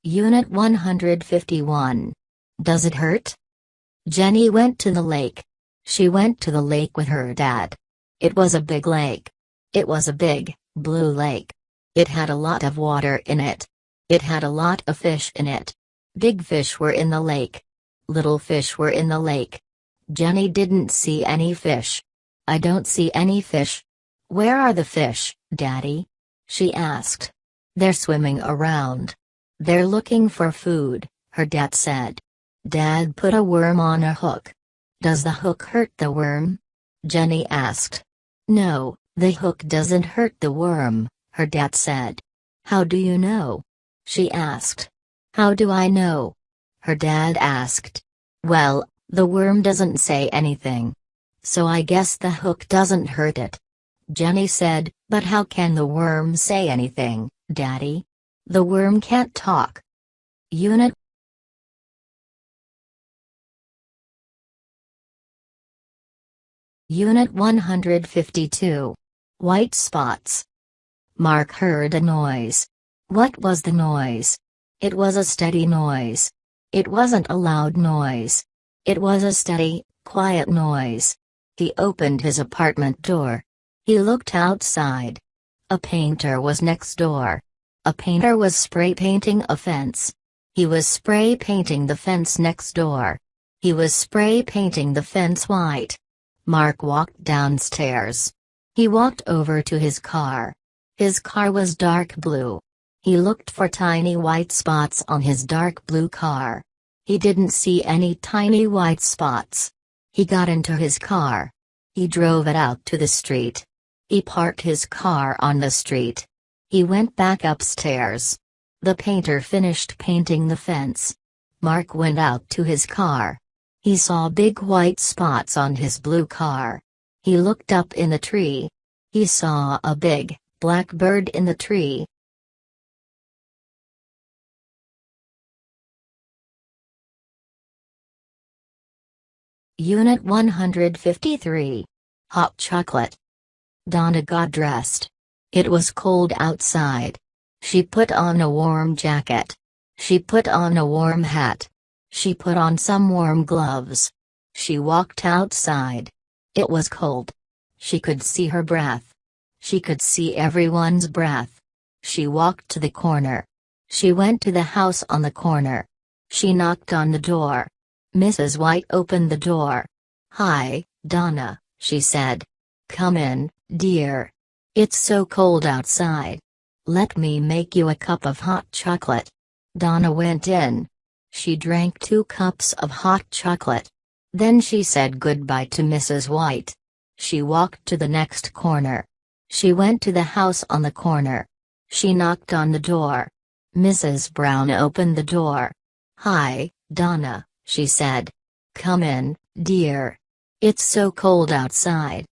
Unit 151. Does it hurt? Jenny went to the lake. She went to the lake with her dad. It was a big lake. It was a big, blue lake. It had a lot of water in it. It had a lot of fish in it. Big fish were in the lake. Little fish were in the lake. Jenny didn't see any fish. I don't see any fish. Where are the fish, Daddy? She asked. They're swimming around. They're looking for food, her dad said. Dad put a worm on a hook. Does the hook hurt the worm? Jenny asked. No, the hook doesn't hurt the worm, her dad said. How do you know? She asked. How do I know? Her dad asked. Well, the worm doesn't say anything. So I guess the hook doesn't hurt it. Jenny said, but how can the worm say anything, Daddy? The worm can't talk. Unit Unit 152. White spots. Mark heard a noise. What was the noise? It was a steady noise. It wasn't a loud noise. It was a steady, quiet noise. He opened his apartment door. He looked outside. A painter was next door. A painter was spray painting a fence. He was spray painting the fence next door. He was spray painting the fence white. Mark walked downstairs. He walked over to his car. His car was dark blue. He looked for tiny white spots on his dark blue car. He didn't see any tiny white spots. He got into his car. He drove it out to the street. He parked his car on the street. He went back upstairs. The painter finished painting the fence. Mark went out to his car. He saw big white spots on his blue car. He looked up in the tree. He saw a big, black bird in the tree. Unit 153. Hot chocolate. Donna got dressed. It was cold outside. She put on a warm jacket. She put on a warm hat. She put on some warm gloves. She walked outside. It was cold. She could see her breath. She could see everyone's breath. She walked to the corner. She went to the house on the corner. She knocked on the door. Mrs. White opened the door. Hi, Donna, she said. Come in, dear. It's so cold outside. Let me make you a cup of hot chocolate. Donna went in. She drank 2 cups of hot chocolate. Then she said goodbye to Mrs. White. She walked to the next corner. She went to the house on the corner. She knocked on the door. Mrs. Brown opened the door. Hi, Donna, she said. Come in, dear. It's so cold outside.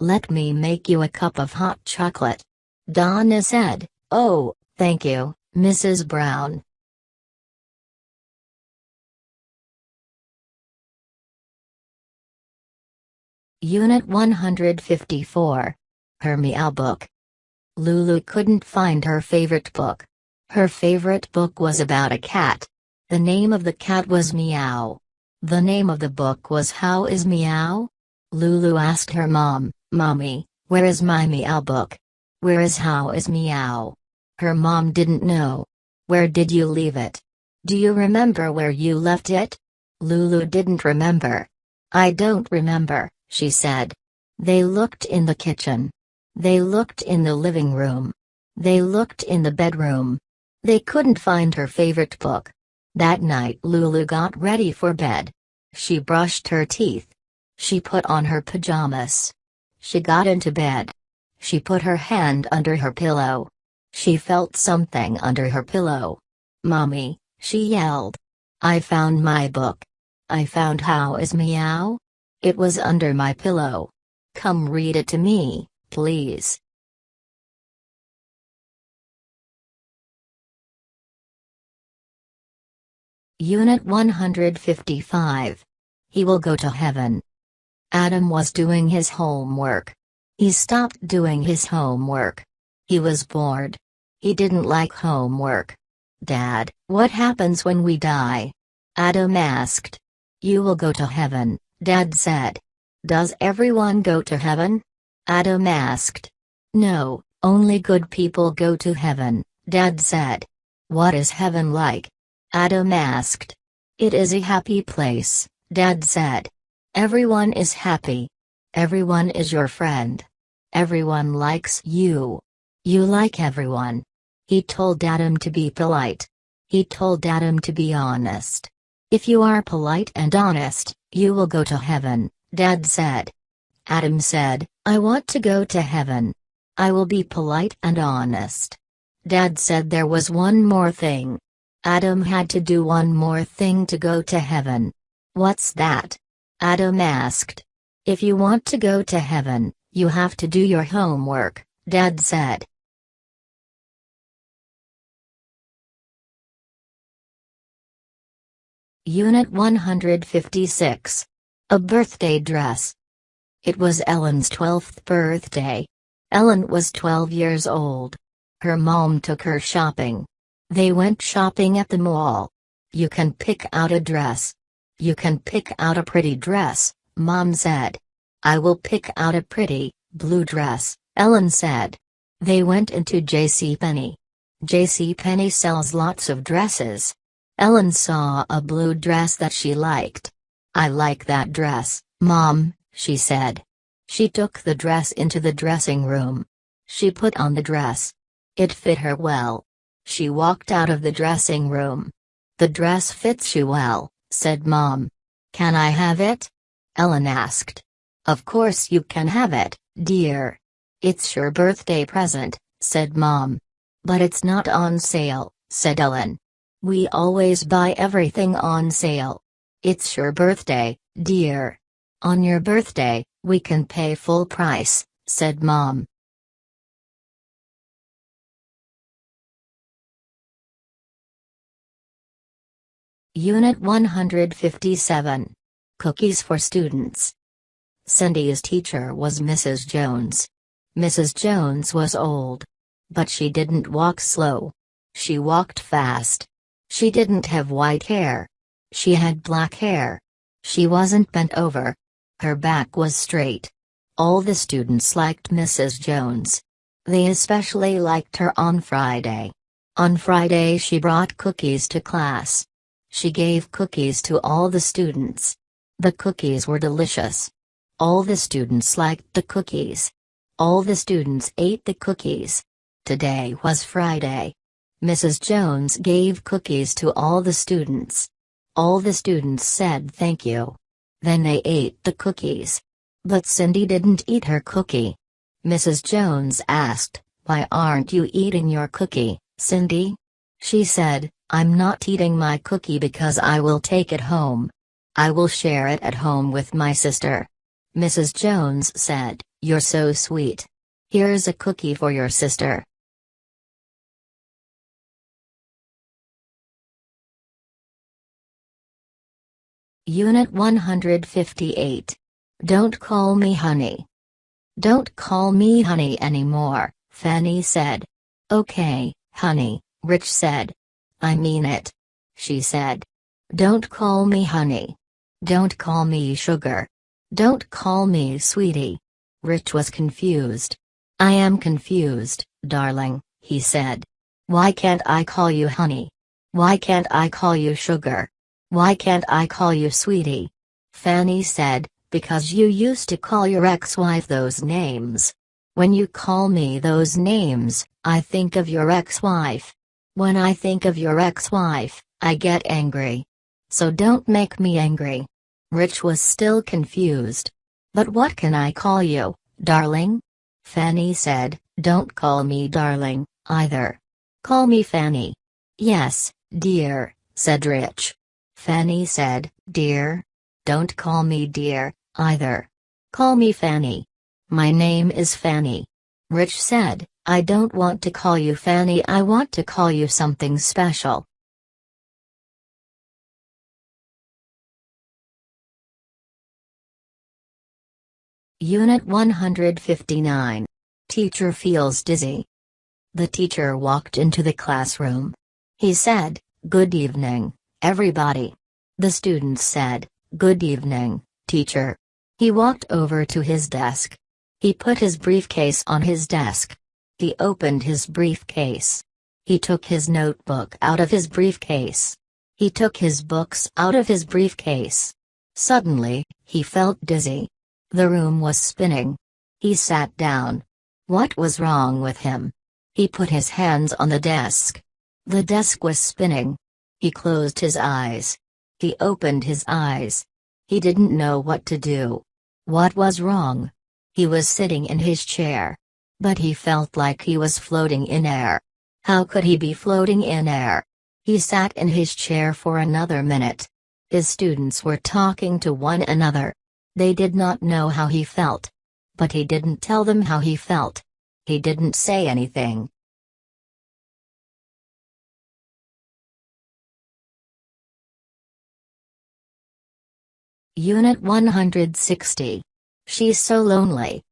Let me make you a cup of hot chocolate. Donna said, Oh, thank you, Mrs. Brown. Unit 154. Her Meow Book. Lulu couldn't find her favorite book. Her favorite book was about a cat. The name of the cat was Meow. The name of the book was How is Meow? Lulu asked her mom, Mommy, where is my Meow book? Where is How is Meow? Her mom didn't know. Where did you leave it? Do you remember where you left it? Lulu didn't remember. I don't remember, she said. They looked in the kitchen. They looked in the living room. They looked in the bedroom. They couldn't find her favorite book. That night Lulu got ready for bed. She brushed her teeth. She put on her pajamas. She got into bed. She put her hand under her pillow. She felt something under her pillow. Mommy, she yelled. I found my book. I found How is Meow? It was under my pillow. Come read it to me, please. Unit 155. He will go to heaven. Adam was doing his homework. He stopped doing his homework. He was bored. He didn't like homework. Dad, what happens when we die? Adam asked. You will go to heaven, Dad said. Does everyone go to heaven? Adam asked. No, only good people go to heaven, Dad said. What is heaven like? Adam asked. It is a happy place, Dad said. Everyone is happy. Everyone is your friend. Everyone likes you. You like everyone. He told Adam to be polite. He told Adam to be honest. If you are polite and honest, you will go to heaven, Dad said. Adam said, I want to go to heaven. I will be polite and honest. Dad said there was one more thing. Adam had to do one more thing to go to heaven. What's that? Adam asked. If you want to go to heaven, you have to do your homework, Dad said. Unit 156. A birthday dress. It was Ellen's 12th birthday. Ellen was 12 years old. Her mom took her shopping. They went shopping at the mall. You can pick out a dress. You can pick out a pretty dress, Mom said. I will pick out a pretty, blue dress, Ellen said. They went into JCPenney. JCPenney sells lots of dresses. Ellen saw a blue dress that she liked. I like that dress, Mom, she said. She took the dress into the dressing room. She put on the dress. It fit her well. She walked out of the dressing room. The dress fits you well, said Mom. Can I have it? Ellen asked. Of course you can have it, dear. It's your birthday present, said Mom. But it's not on sale, said Ellen. We always buy everything on sale. It's your birthday, dear. On your birthday, we can pay full price, said Mom. Unit 157. Cookies for Students. Cindy's teacher was Mrs. Jones. Mrs. Jones was old. But she didn't walk slow. She walked fast. She didn't have white hair. She had black hair. She wasn't bent over. Her back was straight. All the students liked Mrs. Jones. They especially liked her on Friday. On Friday she brought cookies to class. She gave cookies to all the students. The cookies were delicious. All the students liked the cookies. All the students ate the cookies. Today was Friday. Mrs. Jones gave cookies to all the students. All the students said thank you. Then they ate the cookies. But Cindy didn't eat her cookie. Mrs. Jones asked, "Why aren't you eating your cookie, Cindy?" She said, "I'm not eating my cookie because I will take it home. I will share it at home with my sister." Mrs. Jones said, "You're so sweet. Here's a cookie for your sister." Unit 158. Don't call me honey. Don't call me honey anymore, Fanny said. Okay, honey, Rich said. I mean it. She said. Don't call me honey. Don't call me sugar. Don't call me sweetie. Rich was confused. I am confused, darling, he said. Why can't I call you honey? Why can't I call you sugar? Why can't I call you sweetie? Fanny said, because you used to call your ex-wife those names. When you call me those names, I think of your ex-wife. When I think of your ex-wife, I get angry. So don't make me angry. Rich was still confused. But what can I call you, darling? Fanny said, don't call me darling, either. Call me Fanny. Yes, dear, said Rich. Fanny said, dear? Don't call me dear, either. Call me Fanny. My name is Fanny. Rich said, I don't want to call you Fanny, I want to call you something special. Unit 159. Teacher feels dizzy. The teacher walked into the classroom. He said, "Good evening, everybody." The students said, "Good evening, teacher." He walked over to his desk. He put his briefcase on his desk. He opened his briefcase. He took his notebook out of his briefcase. He took his books out of his briefcase. Suddenly, he felt dizzy. The room was spinning. He sat down. What was wrong with him? He put his hands on the desk. The desk was spinning. He closed his eyes. He opened his eyes. He didn't know what to do. What was wrong? He was sitting in his chair. But he felt like he was floating in air. How could he be floating in air? He sat in his chair for another minute. His students were talking to one another. They did not know how he felt. But he didn't tell them how he felt. He didn't say anything. Unit 160. She's so lonely.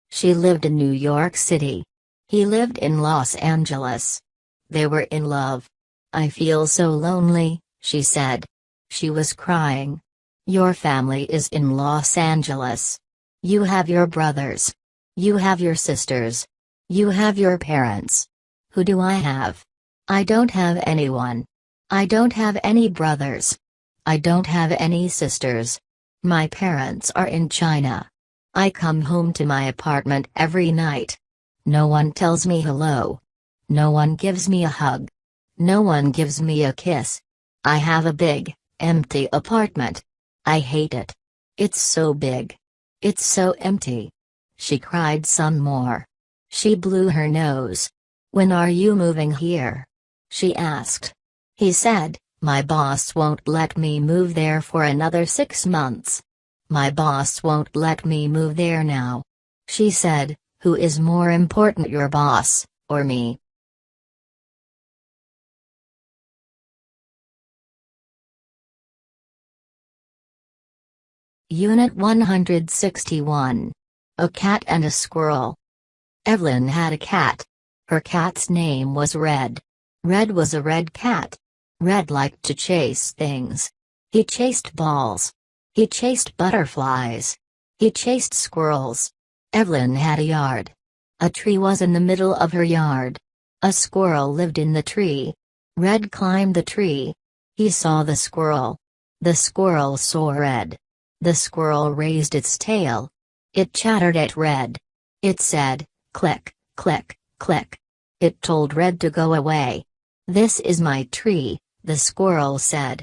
She lived in New York City. He lived in Los Angeles. They were in love. "I feel so lonely," she said. She was crying. "Your family is in Los Angeles. You have your brothers. You have your sisters. You have your parents. Who do I have? I don't have anyone. I don't have any brothers. I don't have any sisters. My parents are in China. I come home to my apartment every night. No one tells me hello. No one gives me a hug. No one gives me a kiss. I have a big, empty apartment. I hate it. It's so big. It's so empty." She cried some more. She blew her nose. "When are you moving here?" she asked. He said, "My boss won't let me move there for another 6 months. My boss won't let me move there now." She said, "Who is more important, your boss, or me?" Unit 161. A Cat and a Squirrel. Evelyn had a cat. Her cat's name was Red. Red was a red cat. Red liked to chase things. He chased balls. He chased butterflies. He chased squirrels. Evelyn had a yard. A tree was in the middle of her yard. A squirrel lived in the tree. Red climbed the tree. He saw the squirrel. The squirrel saw Red. The squirrel raised its tail. It chattered at Red. It said, "Click, click, click." It told Red to go away. "This is my tree," the squirrel said.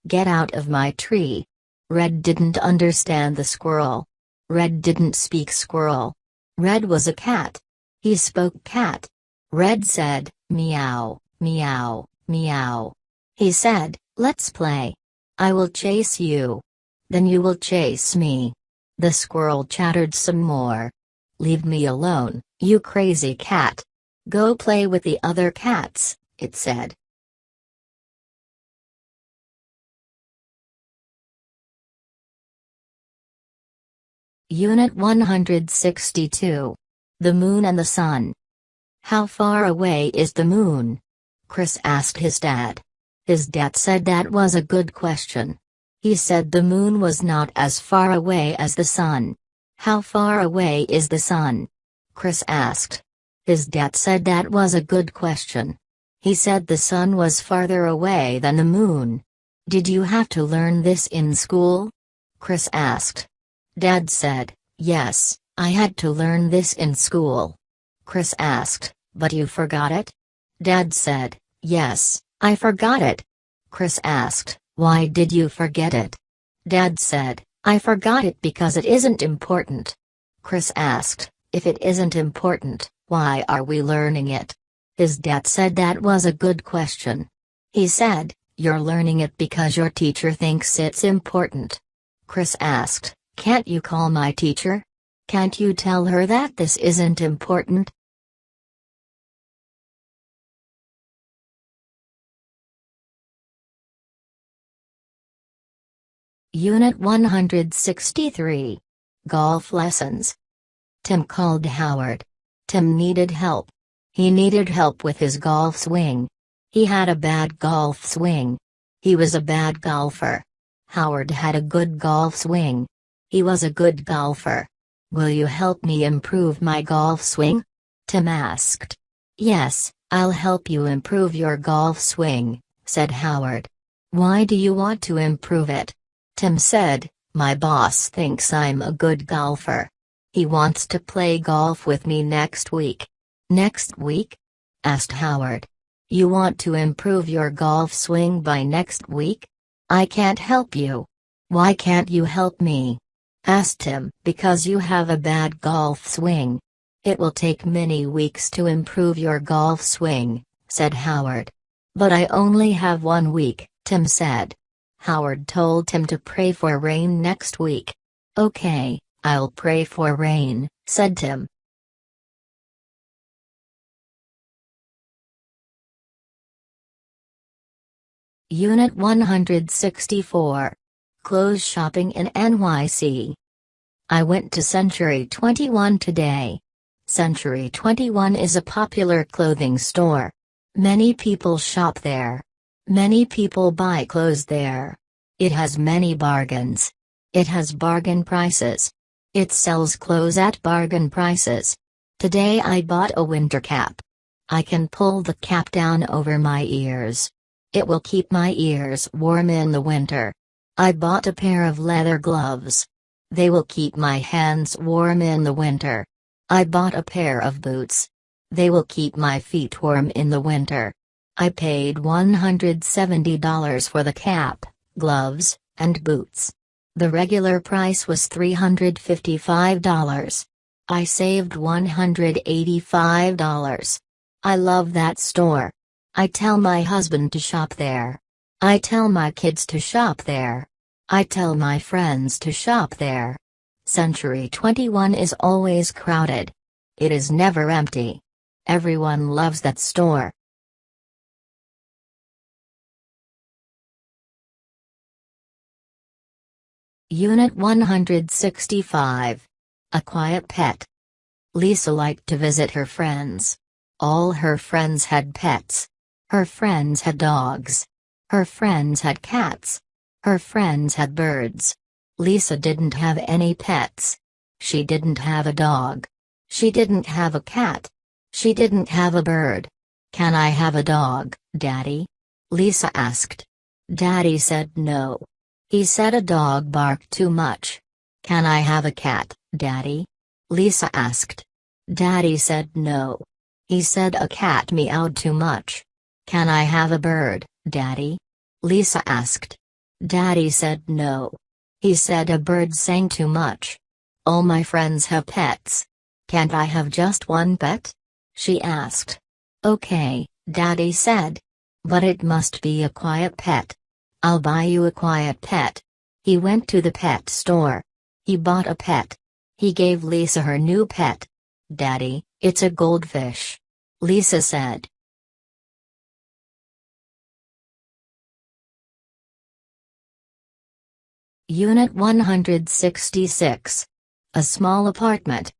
"Get out of my tree." Red didn't understand the squirrel. Red didn't speak squirrel. Red was a cat. He spoke cat. Red said, "Meow, meow, meow." He said, "Let's play. I will chase you. Then you will chase me." The squirrel chattered some more. "Leave me alone, you crazy cat. Go play with the other cats," it said. Unit 162. The Moon and the Sun. "How far away is the moon?" Chris asked his dad. His dad said that was a good question. He said the moon was not as far away as the sun. "How far away is the sun?" Chris asked. His dad said that was a good question. He said the sun was farther away than the moon. "Did you have to learn this in school?" Chris asked. Dad said, "Yes, I had to learn this in school." Chris asked, "But you forgot it?" Dad said, "Yes, I forgot it." Chris asked, "Why did you forget it?" Dad said, "I forgot it because it isn't important." Chris asked, "If it isn't important, why are we learning it?" His dad said that was a good question. He said, "You're learning it because your teacher thinks it's important." Chris asked, "Can't you call my teacher? Can't you tell her that this isn't important?" Unit 163. Golf Lessons. Tim called Howard. Tim needed help. He needed help with his golf swing. He had a bad golf swing. He was a bad golfer. Howard had a good golf swing. He was a good golfer. Will you help me improve my golf swing? Tim asked. Yes, I'll help you improve your golf swing, said Howard. Why do you want to improve it? Tim said, my boss thinks I'm a good golfer. He wants to play golf with me next week. Next week? Asked Howard. You want to improve your golf swing by next week? I can't help you. Why can't you help me? Asked Tim. Because you have a bad golf swing. It will take many weeks to improve your golf swing, said Howard. But I only have 1 week, Tim said. Howard told Tim to pray for rain next week. Okay, I'll pray for rain, said Tim. Unit 164. Clothes shopping in NYC. I went to Century 21 today. Century 21 is a popular clothing store. Many people shop there. Many people buy clothes there. It has many bargains. It has bargain prices. It sells clothes at bargain prices. Today I bought a winter cap. I can pull the cap down over my ears. It will keep my ears warm in the winter. I bought a pair of leather gloves. They will keep my hands warm in the winter. I bought a pair of boots. They will keep my feet warm in the winter. I paid $170 for the cap, gloves, and boots. The regular price was $355. I saved $185. I love that store. I tell my husband to shop there. I tell my kids to shop there. I tell my friends to shop there. Century 21 is always crowded. It is never empty. Everyone loves that store. Unit 165. A quiet pet. Lisa liked to visit her friends. All her friends had pets. Her friends had dogs. Her friends had cats. Her friends had birds. Lisa didn't have any pets. She didn't have a dog. She didn't have a cat. She didn't have a bird. Can I have a dog, Daddy? Lisa asked. Daddy said no. He said a dog barked too much. Can I have a cat, Daddy? Lisa asked. Daddy said no. He said a cat meowed too much. Can I have a bird, Daddy? Lisa asked. Daddy said no. He said a bird sang too much. All my friends have pets. Can't I have just one pet? She asked. Okay, Daddy said. But it must be a quiet pet. I'll buy you a quiet pet. He went to the pet store. He bought a pet. He gave Lisa her new pet. Daddy, it's a goldfish. Lisa said. Unit 166. A small apartment.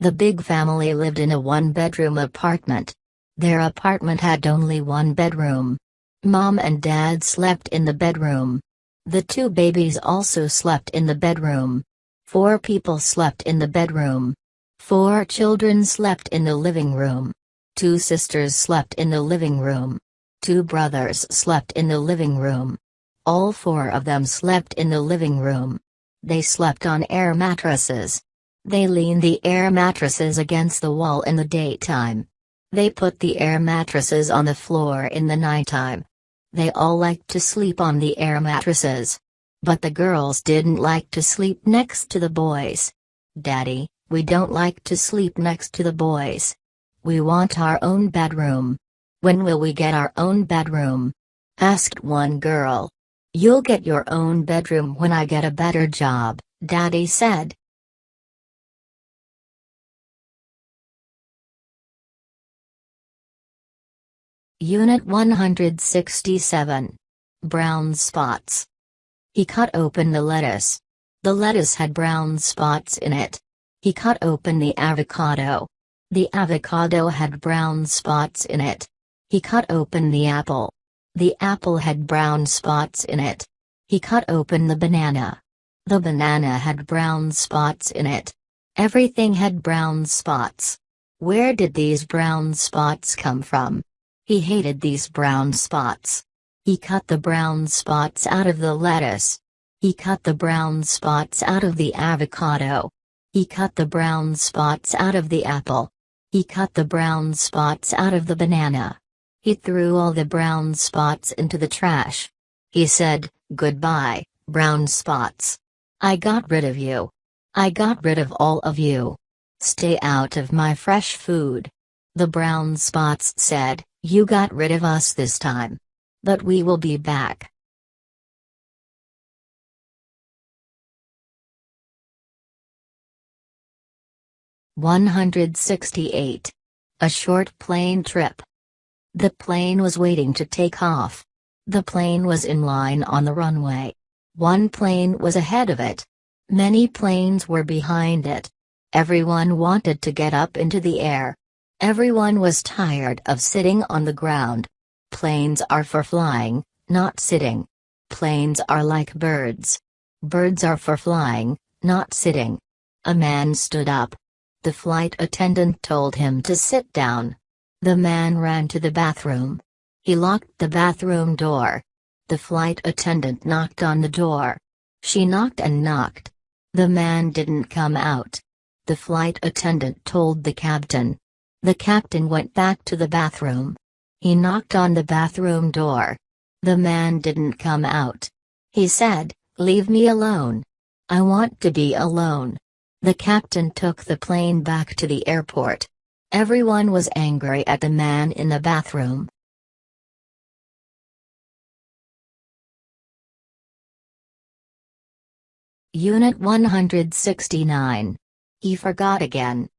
The big family lived in a one-bedroom apartment. Their apartment had only one bedroom. Mom and Dad slept in the bedroom. The 2 babies also slept in the bedroom. 4 people slept in the bedroom. 4 children slept in the living room. 2 sisters slept in the living room. 2 brothers slept in the living room. All 4 of them slept in the living room. They slept on air mattresses. They leaned the air mattresses against the wall in the daytime. They put the air mattresses on the floor in the nighttime. They all liked to sleep on the air mattresses. But the girls didn't like to sleep next to the boys. Daddy, we don't like to sleep next to the boys. We want our own bedroom. When will we get our own bedroom? Asked one girl. You'll get your own bedroom when I get a better job, Daddy said. Unit 167. Brown spots. He cut open the lettuce. The lettuce had brown spots in it. He cut open the avocado. The avocado had brown spots in it. He cut open the apple. The apple had brown spots in it. He cut open the banana. The banana had brown spots in it. Everything had brown spots. Where did these brown spots come from? He hated these brown spots. He cut the brown spots out of the lettuce. He cut the brown spots out of the avocado. He cut the brown spots out of the apple. He cut the brown spots out of the banana. He threw all the brown spots into the trash. He said, "Goodbye, brown spots. I got rid of you. I got rid of all of you. Stay out of my fresh food." The brown spots said, "You got rid of us this time. But we will be back." (168) A short plane trip. The plane was waiting to take off. The plane was in line on the runway. One plane was ahead of it. Many planes were behind it. Everyone wanted to get up into the air. Everyone was tired of sitting on the ground. Planes are for flying, not sitting. Planes are like birds. Birds are for flying, not sitting. A man stood up. The flight attendant told him to sit down. The man ran to the bathroom. He locked the bathroom door. The flight attendant knocked on the door. She knocked and knocked. The man didn't come out. The flight attendant told the captain. The captain went back to the bathroom. He knocked on the bathroom door. The man didn't come out. He said, "Leave me alone. I want to be alone." The captain took the plane back to the airport. Everyone was angry at the man in the bathroom. Unit 169. He forgot again.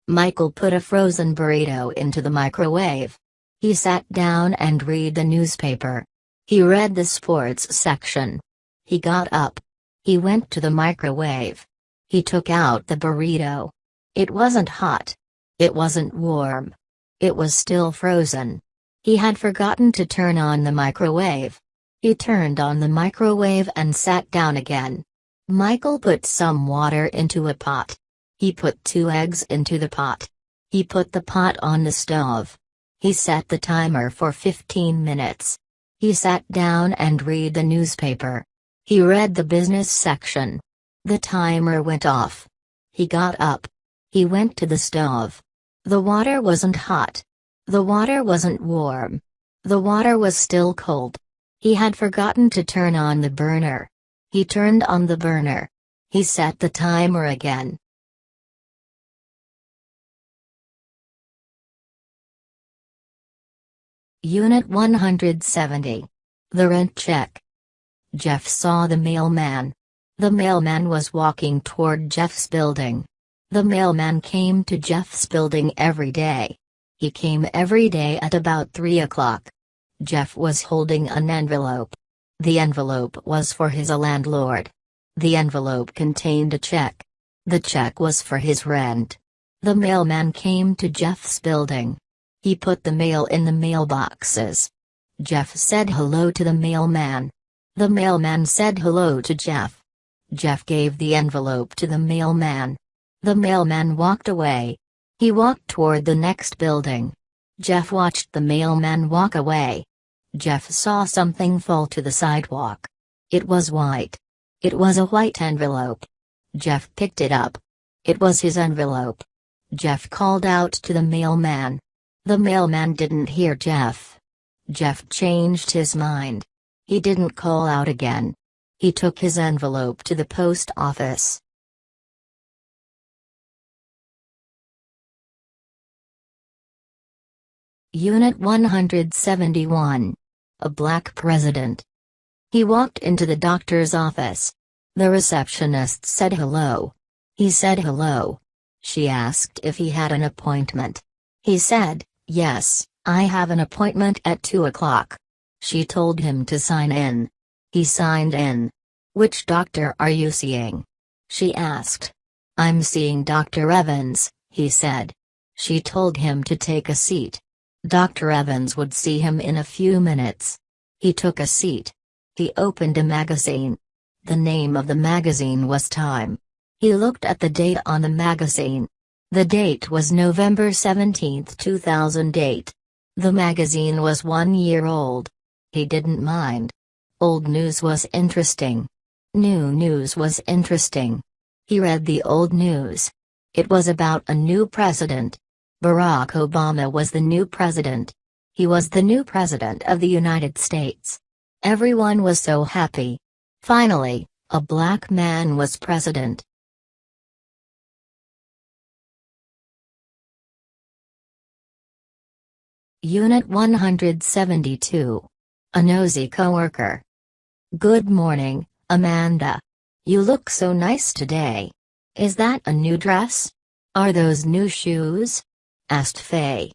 Michael put a frozen burrito into the microwave. He sat down and read the newspaper. He read the sports section. He got up. He went to the microwave. He took out the burrito. It wasn't hot. It wasn't warm. It was still frozen. He had forgotten to turn on the microwave. He turned on the microwave and sat down again. Michael put some water into a pot. He put 2 eggs into the pot. He put the pot on the stove. He set the timer for 15 minutes. He sat down and read the newspaper. He read the business section. The timer went off. He got up. He went to the stove. The water wasn't hot. The water wasn't warm. The water was still cold. He had forgotten to turn on the burner. He turned on the burner. He set the timer again. Unit 170. The rent check. Jeff saw the mailman. The mailman was walking toward Jeff's building. The mailman came to Jeff's building every day. He came every day at about 3 o'clock. Jeff was holding an envelope. The envelope was for his landlord. The envelope contained a check. The check was for his rent. The mailman came to Jeff's building. He put the mail in the mailboxes. Jeff said hello to the mailman. The mailman said hello to Jeff. Jeff gave the envelope to the mailman. The mailman walked away. He walked toward the next building. Jeff watched the mailman walk away. Jeff saw something fall to the sidewalk. It was white. It was a white envelope. Jeff picked it up. It was his envelope. Jeff called out to the mailman. The mailman didn't hear Jeff. Jeff changed his mind. He didn't call out again. He took his envelope to the post office. Unit 171. A black president. He walked into the doctor's office. The receptionist said hello. He said hello. She asked if he had an appointment. He said, "Yes, I have an appointment at 2 o'clock." She told him to sign in. He signed in. "Which doctor are you seeing?" she asked. "I'm seeing Dr. Evans," he said. She told him to take a seat. Dr. Evans would see him in a few minutes. He took a seat. He opened a magazine. The name of the magazine was Time. He looked at the date on the magazine. The date was November 17, 2008. The magazine was 1 year old. He didn't mind. Old news was interesting. New news was interesting. He read the old news. It was about a new president. Barack Obama was the new president. He was the new president of the United States. Everyone was so happy. Finally, a black man was president. Unit 172. A nosy coworker. Good morning, Amanda. You look so nice today. Is that a new dress? Are those new shoes? Asked Faye.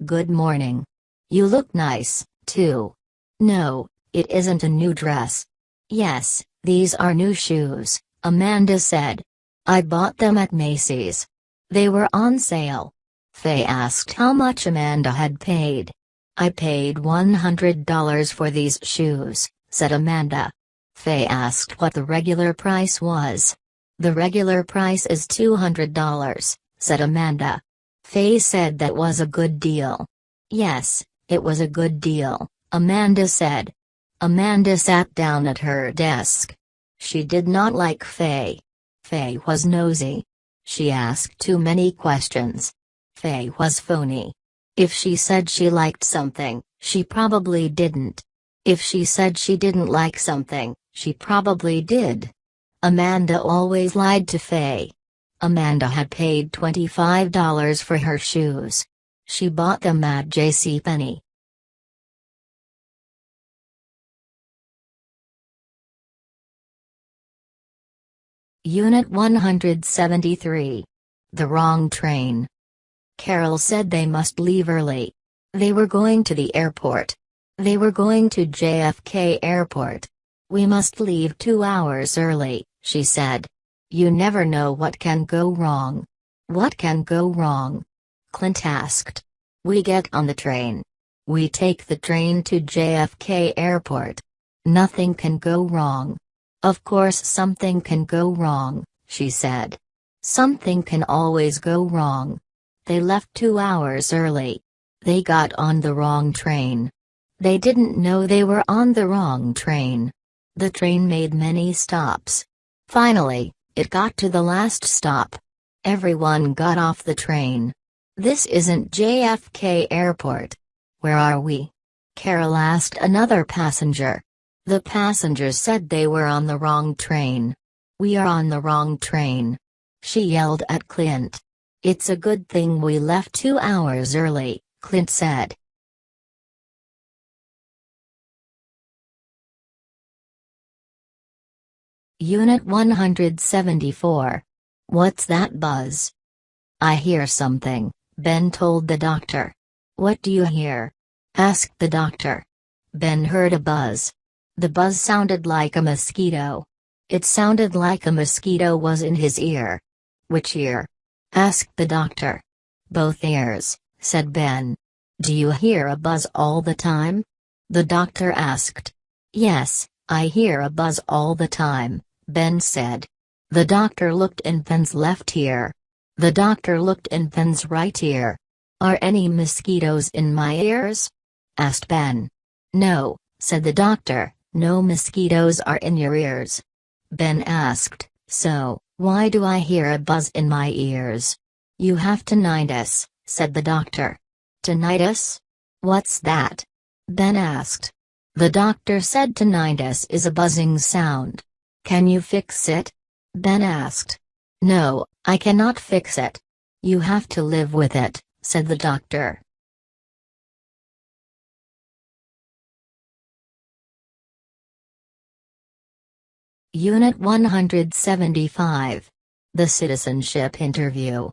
Good morning. You look nice, too. No, it isn't a new dress. Yes, these are new shoes, Amanda said. I bought them at Macy's. They were on sale. Faye asked how much Amanda had paid. I paid $100 for these shoes, said Amanda. Faye asked what the regular price was. The regular price is $200, said Amanda. Faye said that was a good deal. Yes, it was a good deal, Amanda said. Amanda sat down at her desk. She did not like Faye. Faye was nosy. She asked too many questions. Faye was phony. If she said she liked something, she probably didn't. If she said she didn't like something, she probably did. Amanda always lied to Faye. Amanda had paid $25 for her shoes. She bought them at JCPenney. Unit 173. The wrong train. Carol said they must leave early. They were going to the airport. They were going to JFK Airport. We must leave 2 hours early, she said. You never know what can go wrong. What can go wrong? Clint asked. We get on the train. We take the train to JFK Airport. Nothing can go wrong. Of course something can go wrong, she said. Something can always go wrong. They left 2 hours early. They got on the wrong train. They didn't know they were on the wrong train. The train made many stops. Finally, it got to the last stop. Everyone got off the train. This isn't JFK Airport. Where are we? Carol asked another passenger. The passengers said they were on the wrong train. We are on the wrong train. She yelled at Clint. It's a good thing we left 2 hours early, Clint said. Unit 174. What's that buzz? I hear something, Ben told the doctor. What do you hear? Asked the doctor. Ben heard a buzz. The buzz sounded like a mosquito. It sounded like a mosquito was in his ear. Which ear? Asked the doctor. Both ears, said Ben. Do you hear a buzz all the time? The doctor asked. Yes, I hear a buzz all the time, Ben said. The doctor looked in Ben's left ear. The doctor looked in Ben's right ear. Are any mosquitoes in my ears? Asked Ben. No, said the doctor, no mosquitoes are in your ears. Ben asked, so, why do I hear a buzz in my ears? You have tinnitus, said the doctor. Tinnitus? What's that? Ben asked. The doctor said tinnitus is a buzzing sound. Can you fix it? Ben asked. No, I cannot fix it. You have to live with it, said the doctor. Unit 175. The citizenship interview.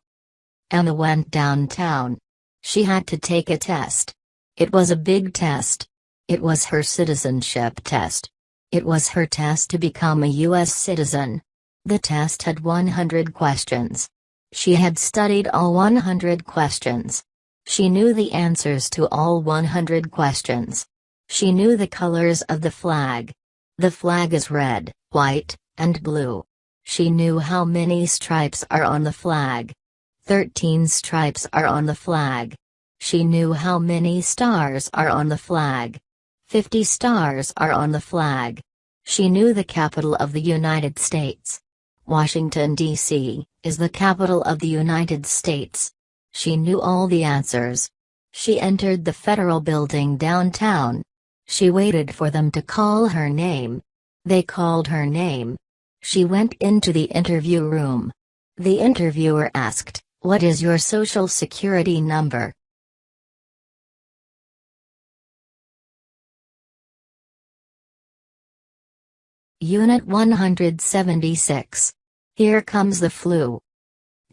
Emma went downtown. She had to take a test. It was a big test. It was her citizenship test. It was her test to become a U.S. citizen. The test had 100 questions. She had studied all 100 questions. She knew the answers to all 100 questions. She knew the colors of the flag. The flag is red, white, and blue. She knew how many stripes are on the flag. 13 stripes are on the flag. She knew how many stars are on the flag. 50 stars are on the flag. She knew the capital of the United States. Washington, D.C., is the capital of the United States. She knew all the answers. She entered the Federal Building downtown. She waited for them to call her name. They called her name. She went into the interview room. The interviewer asked, "What is your social security number?" Unit 176. Here comes the flu.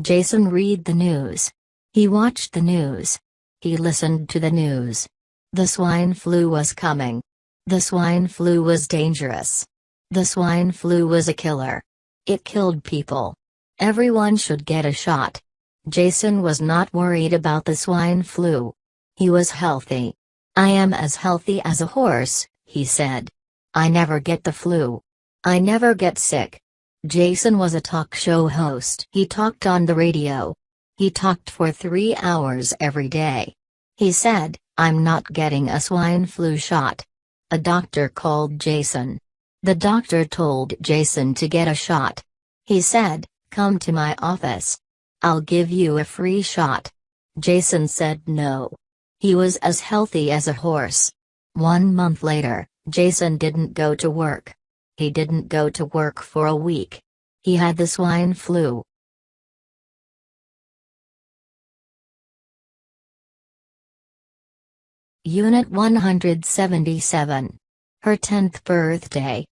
Jason read the news. He watched the news. He listened to the news. The swine flu was coming. The swine flu was dangerous. The swine flu was a killer. It killed people. Everyone should get a shot. Jason was not worried about the swine flu. He was healthy. "I am as healthy as a horse," he said. "I never get the flu. I never get sick." Jason was a talk show host. He talked on the radio. He talked for 3 hours every day. He said, "I'm not getting a swine flu shot." A doctor called Jason. The doctor told Jason to get a shot. He said, "Come to my office. I'll give you a free shot." Jason said no. He was as healthy as a horse. 1 month later, Jason didn't go to work. He didn't go to work for a week. He had the swine flu. Unit 177. Her 10th birthday.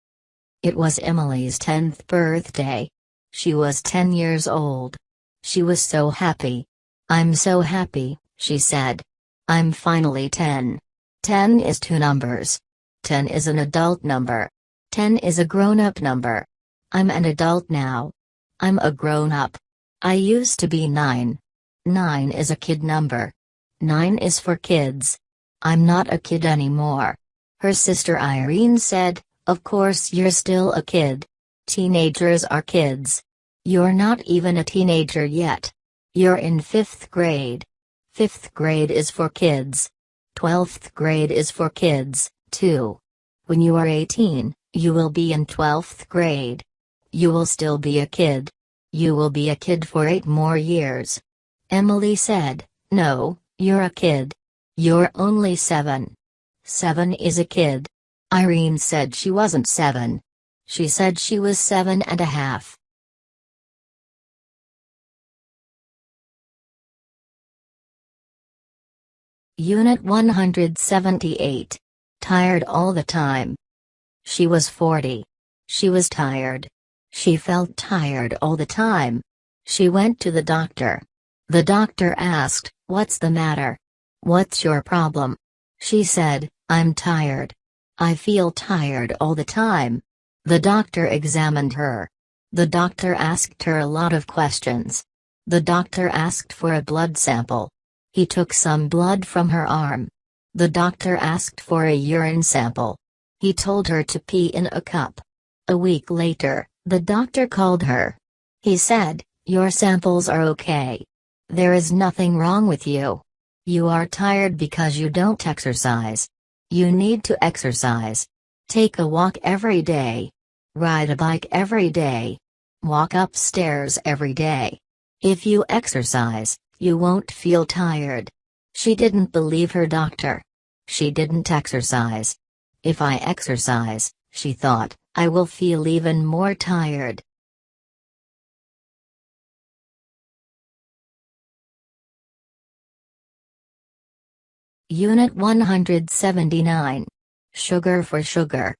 It was Emily's 10th birthday. She was 10 years old. She was so happy. "I'm so happy," she said. "I'm finally 10. 10 is 2 numbers. 10 is an adult number. 10 is a grown-up number. I'm an adult now. I'm a grown-up. I used to be 9. 9 is a kid number. 9 is for kids. I'm not a kid anymore." Her sister Irene said, "Of course you're still a kid. Teenagers are kids. You're not even a teenager yet. You're in 5th grade. 5th grade is for kids. 12th grade is for kids, too. When you are 18, you will be in 12th grade. You will still be a kid. You will be a kid for 8 more years." Emily said, "No, you're a kid. You're only 7. 7 is a kid." Irene said she wasn't 7. She said she was 7.5. Unit 178. Tired all the time. She was 40. She was tired. She felt tired all the time. She went to the doctor. The doctor asked, "What's the matter? What's your problem?" She said, "I'm tired. I feel tired all the time." The doctor examined her. The doctor asked her a lot of questions. The doctor asked for a blood sample. He took some blood from her arm. The doctor asked for a urine sample. He told her to pee in a cup. A week later, the doctor called her. He said, "Your samples are okay. There is nothing wrong with you. You are tired because you don't exercise. You need to exercise. Take a walk every day. Ride a bike every day. Walk upstairs every day. If you exercise, you won't feel tired." She didn't believe her doctor. She didn't exercise. "If I exercise," she thought, "I will feel even more tired." Unit 179. Sugar for sugar.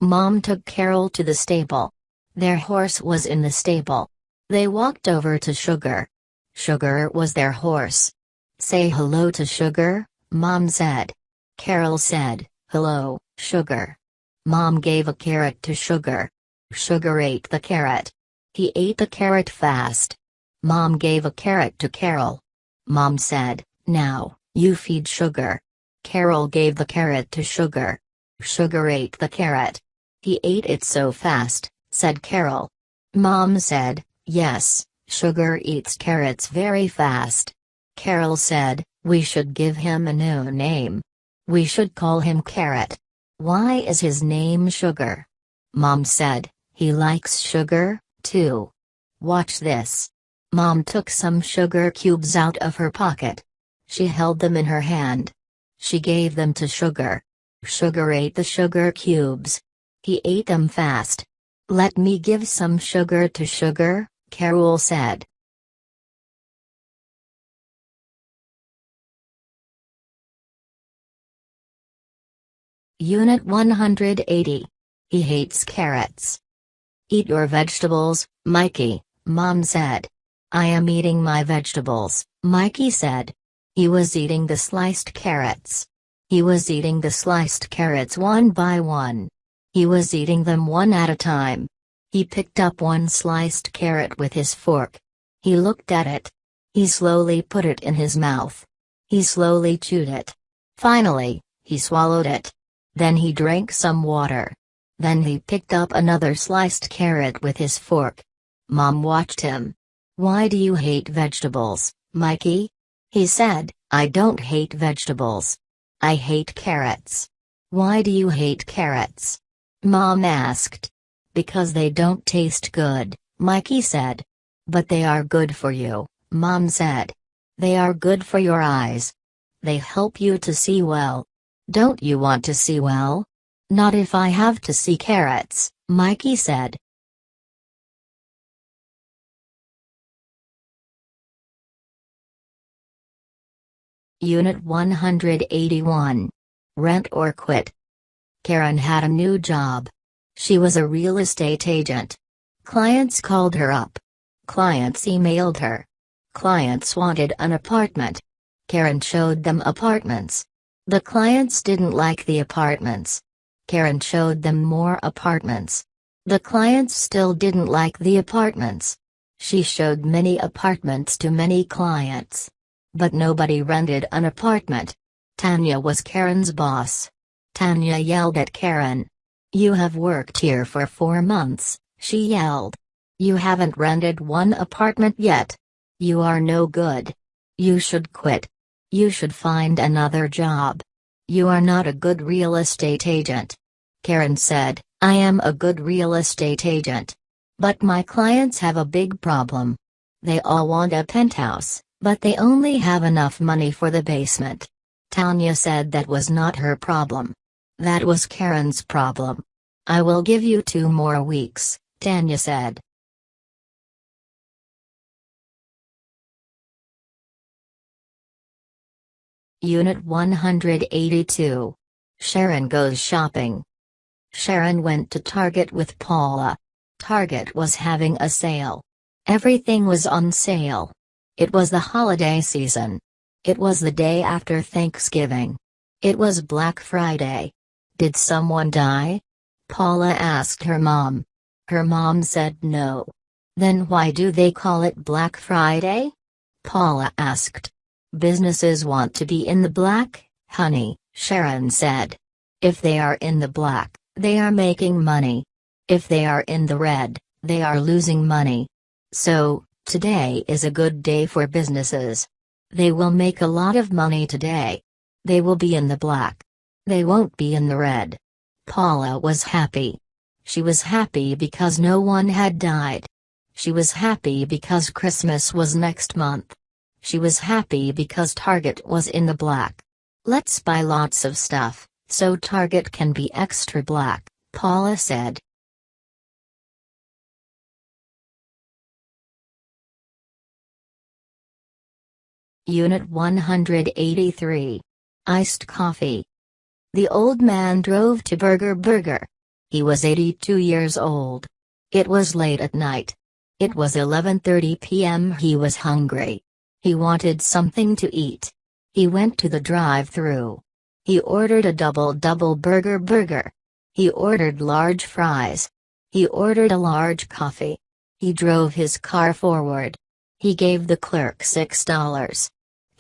Mom took Carol to the stable. Their horse was in the stable. They walked over to Sugar. Sugar was their horse. "Say hello to Sugar," Mom said. Carol said, "Hello, Sugar." Mom gave a carrot to Sugar. Sugar ate the carrot. He ate the carrot fast. Mom gave a carrot to Carol. Mom said, Now, you feed Sugar." Carol gave the carrot to Sugar. Sugar ate the carrot. "He ate it so fast," said Carol. Mom said, "Yes, Sugar eats carrots very fast." Carol said, "We should give him a new name. We should call him Carrot." "Why is his name Sugar?" Mom said, "He likes sugar, too." Watch this. Mom took some sugar cubes out of her pocket. She held them in her hand. She gave them to Sugar. Sugar ate the sugar cubes. He ate them fast. "Let me give some sugar to Sugar," Carol said. Unit 180. He hates carrots. "Eat your vegetables, Mikey," Mom said. "I am eating my vegetables," Mikey said. He was eating the sliced carrots. He was eating the sliced carrots one by one. He was eating them one at a time. He picked up one sliced carrot with his fork. He looked at it. He slowly put it in his mouth. He slowly chewed it. Finally, he swallowed it. Then he drank some water. Then he picked up another sliced carrot with his fork. Mom watched him. "Why do you hate vegetables, Mikey?" He said, "I don't hate vegetables. I hate carrots." "Why do you hate carrots?" Mom asked. "Because they don't taste good," Mikey said. "But they are good for you," Mom said. "They are good for your eyes. They help you to see well." "Don't you want to see well?" "Not if I have to see carrots," Mikey said. Unit 181. Rent or Quit. Karen had a new job. She was a real estate agent. Clients called her up. Clients emailed her. Clients wanted an apartment. Karen showed them apartments. The clients didn't like the apartments. Karen showed them more apartments. The clients still didn't like the apartments. She showed many apartments to many clients. But nobody rented an apartment. Tanya was Karen's boss. Tanya yelled at Karen. "You have worked here for 4 months," she yelled. "You haven't rented one apartment yet. You are no good. You should quit. You should find another job. You are not a good real estate agent." Karen said, "I am a good real estate agent. But my clients have a big problem. They all want a penthouse, but they only have enough money for the basement." Tanya said that was not her problem. That was Karen's problem. "I will give you 2 more weeks," Tanya said. Unit 182. Sharon goes shopping. Sharon went to Target with Paula. Target was having a sale. Everything was on sale. It was the holiday season. It was the day after Thanksgiving. It was Black Friday. Did someone die? Paula asked her mom. Her mom said no. Then why do they call it Black Friday? Paula asked. Businesses want to be in the black, honey, Sharon said. If they are in the black, they are making money. If they are in the red, they are losing money. So, today is a good day for businesses. They will make a lot of money today. They will be in the black. They won't be in the red. Paula was happy. She was happy because no one had died. She was happy because Christmas was next month. She was happy because Target was in the black. Let's buy lots of stuff, so Target can be extra black, Paula said. Unit 183. Iced coffee. The old man drove to Burger. He was 82 years old. It was late at night. It was 11:30 p.m. He was hungry. He wanted something to eat. He went to the drive-thru. He ordered a double burger. He ordered large fries. He ordered a large coffee. He drove his car forward. He gave the clerk $6.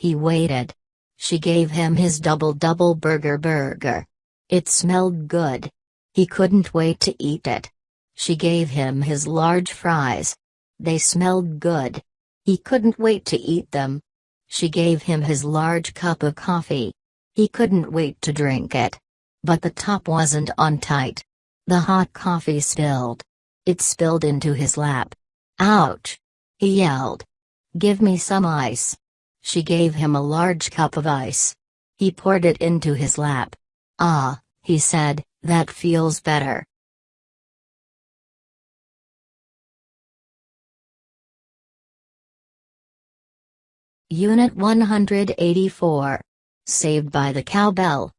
He waited. She gave him his double burger. It smelled good. He couldn't wait to eat it. She gave him his large fries. They smelled good. He couldn't wait to eat them. She gave him his large cup of coffee. He couldn't wait to drink it. But the top wasn't on tight. The hot coffee spilled. It spilled into his lap. Ouch! He yelled. Give me some ice. She gave him a large cup of ice. He poured it into his lap. Ah, he said, that feels better. Unit 184. Saved by the cowbell.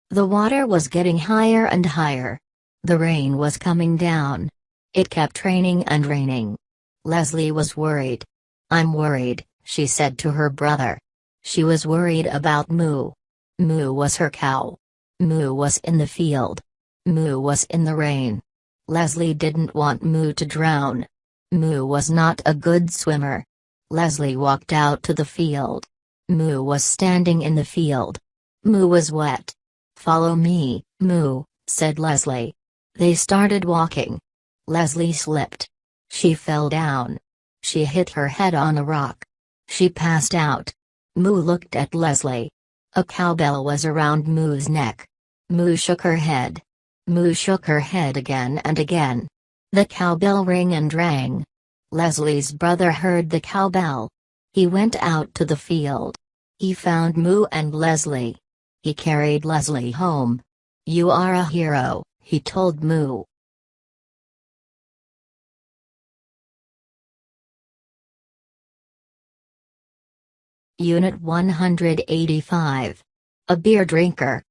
The water was getting higher and higher. The rain was coming down. It kept raining and raining. Leslie was worried. I'm worried, she said to her brother. She was worried about Moo. Moo was her cow. Moo was in the field. Moo was in the rain. Leslie didn't want Moo to drown. Moo was not a good swimmer. Leslie walked out to the field. Moo was standing in the field. Moo was wet. Follow me, Moo, said Leslie. They started walking. Leslie slipped. She fell down. She hit her head on a rock. She passed out. Moo looked at Leslie. A cowbell was around Moo's neck. Moo shook her head. Moo shook her head again and again. The cowbell rang and rang. Leslie's brother heard the cowbell. He went out to the field. He found Moo and Leslie. He carried Leslie home. You are a hero, he told Moo. Unit 185. A beer drinker.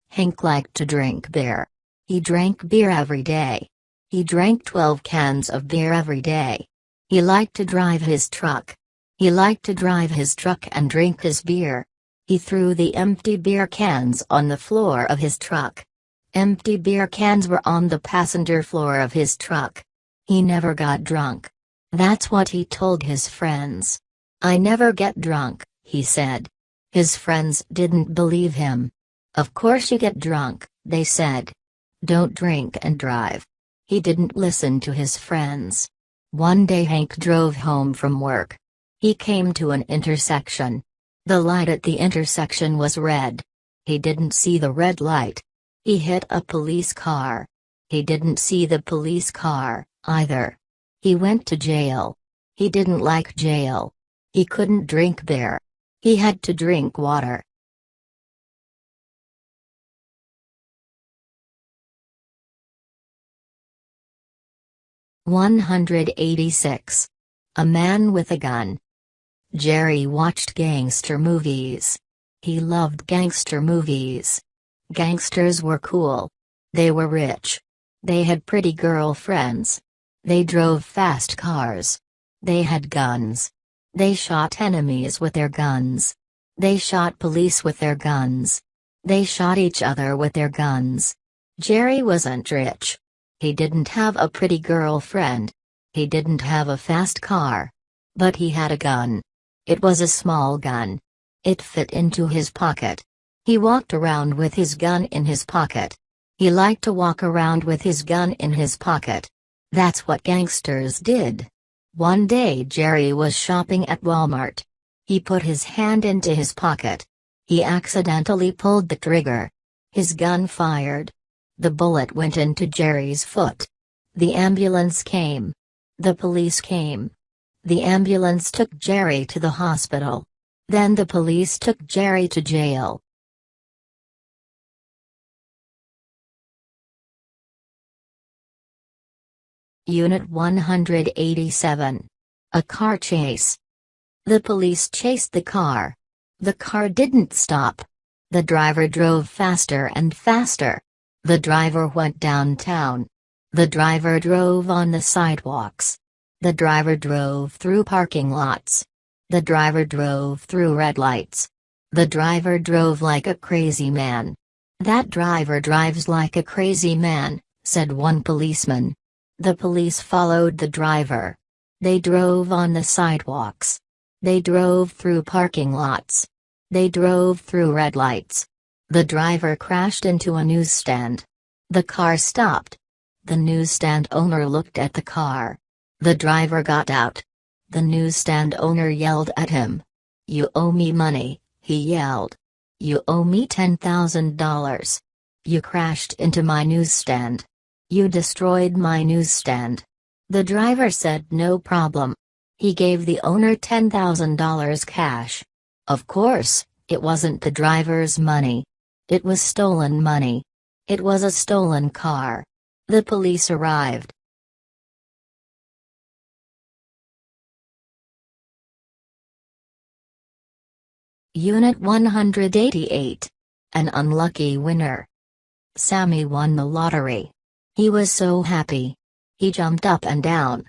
Hank liked to drink beer. He drank beer every day. He drank 12 cans of beer every day. He liked to drive his truck. He liked to drive his truck and drink his beer. He threw the empty beer cans on the floor of his truck. Empty beer cans were on the passenger floor of his truck. He never got drunk. That's what he told his friends. I never get drunk, he said. His friends didn't believe him. Of course you get drunk, they said. Don't drink and drive. He didn't listen to his friends. One day Hank drove home from work. He came to an intersection. The light at the intersection was red. He didn't see the red light. He hit a police car. He didn't see the police car, either. He went to jail. He didn't like jail. He couldn't drink beer. He had to drink water. (186). A man with a gun. Jerry watched gangster movies. He loved gangster movies. Gangsters were cool. They were rich. They had pretty girlfriends. They drove fast cars. They had guns. They shot enemies with their guns. They shot police with their guns. They shot each other with their guns. Jerry wasn't rich. He didn't have a pretty girlfriend. He didn't have a fast car. But he had a gun. It was a small gun. It fit into his pocket. He walked around with his gun in his pocket. He liked to walk around with his gun in his pocket. That's what gangsters did. One day Jerry was shopping at Walmart. He put his hand into his pocket. He accidentally pulled the trigger. His gun fired. The bullet went into Jerry's foot. The ambulance came. The police came. The ambulance took Jerry to the hospital. Then the police took Jerry to jail. Unit 187. A car chase. The police chased the car. The car didn't stop. The driver drove faster and faster. The driver went downtown. The driver drove on the sidewalks. The driver drove through parking lots. The driver drove through red lights. The driver drove like a crazy man. That driver drives like a crazy man, said one policeman. The police followed the driver. They drove on the sidewalks. They drove through parking lots. They drove through red lights. The driver crashed into a newsstand. The car stopped. The newsstand owner looked at the car. The driver got out. The newsstand owner yelled at him. "You owe me money," he yelled. "You owe me $10,000. You crashed into my newsstand. You destroyed my newsstand." The driver said no problem. He gave the owner $10,000 cash. Of course, it wasn't the driver's money. It was stolen money. It was a stolen car. The police arrived. Unit 188. An unlucky winner. Sammy won the lottery. He was so happy. He jumped up and down.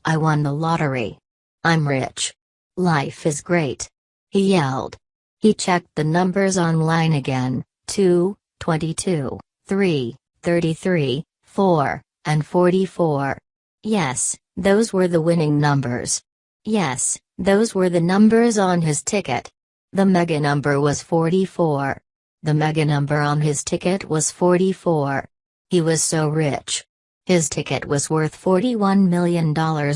"I won the lottery. I'm rich. Life is great," he yelled. He checked the numbers online again: 2, 22, 3, 33, 4, and 44. Yes, those were the winning numbers. Yes, those were the numbers on his ticket. The mega number was 44. The mega number on his ticket was 44. He was so rich. His ticket was worth $41 million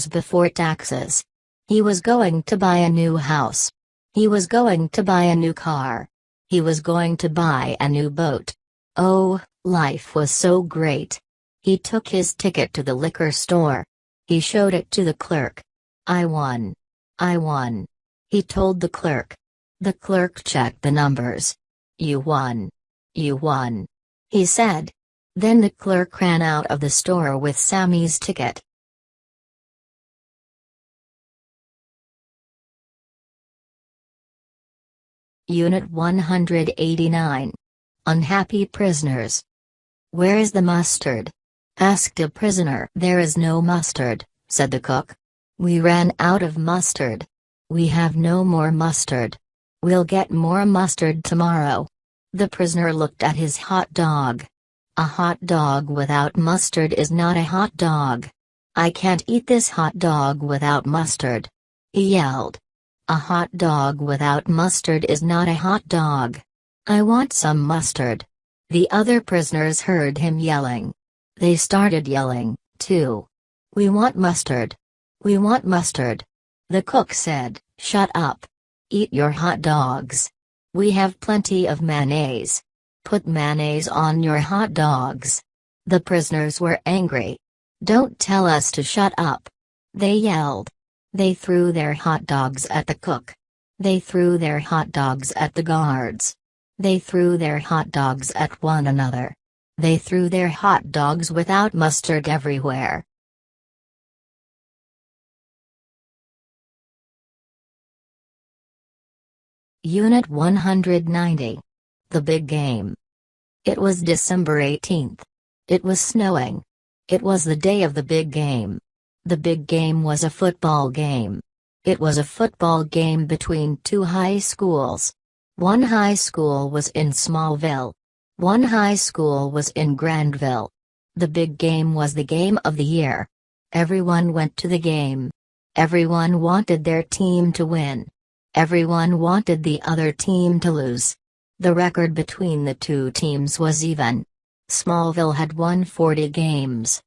before taxes. He was going to buy a new house. He was going to buy a new car. He was going to buy a new boat. Oh, life was so great. He took his ticket to the liquor store. He showed it to the clerk. "I won. I won," he told the clerk. The clerk checked the numbers. "You won. You won," he said. Then the clerk ran out of the store with Sammy's ticket. Unit 189. Unhappy prisoners. "Where is the mustard?" asked a prisoner. "There is no mustard," said the cook. "We ran out of mustard. We have no more mustard. We'll get more mustard tomorrow." The prisoner looked at his hot dog. "A hot dog without mustard is not a hot dog. I can't eat this hot dog without mustard," he yelled. "A hot dog without mustard is not a hot dog. I want some mustard." The other prisoners heard him yelling. They started yelling, too. "We want mustard. We want mustard." The cook said, "Shut up. Eat your hot dogs. We have plenty of mayonnaise. Put mayonnaise on your hot dogs." The prisoners were angry. "Don't tell us to shut up," they yelled. They threw their hot dogs at the cook. They threw their hot dogs at the guards. They threw their hot dogs at one another. They threw their hot dogs without mustard everywhere. Unit 190. The Big Game. It was December 18th. It was snowing. It was the day of the big game. The big game was a football game. It was a football game between two high schools. One high school was in Smallville. One high school was in Grandville. The big game was the game of the year. Everyone went to the game. Everyone wanted their team to win. Everyone wanted the other team to lose. The record between the two teams was even. Smallville had won 40 games.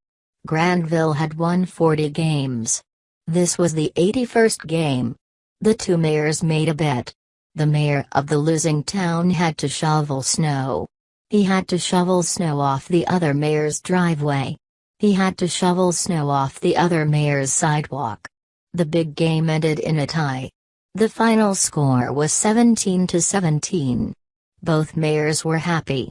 Grandville had won 40 games. This was the 81st game. The two mayors made a bet. The mayor of the losing town had to shovel snow. He had to shovel snow off the other mayor's driveway. He had to shovel snow off the other mayor's sidewalk. The big game ended in a tie. The final score was 17-17. Both mayors were happy.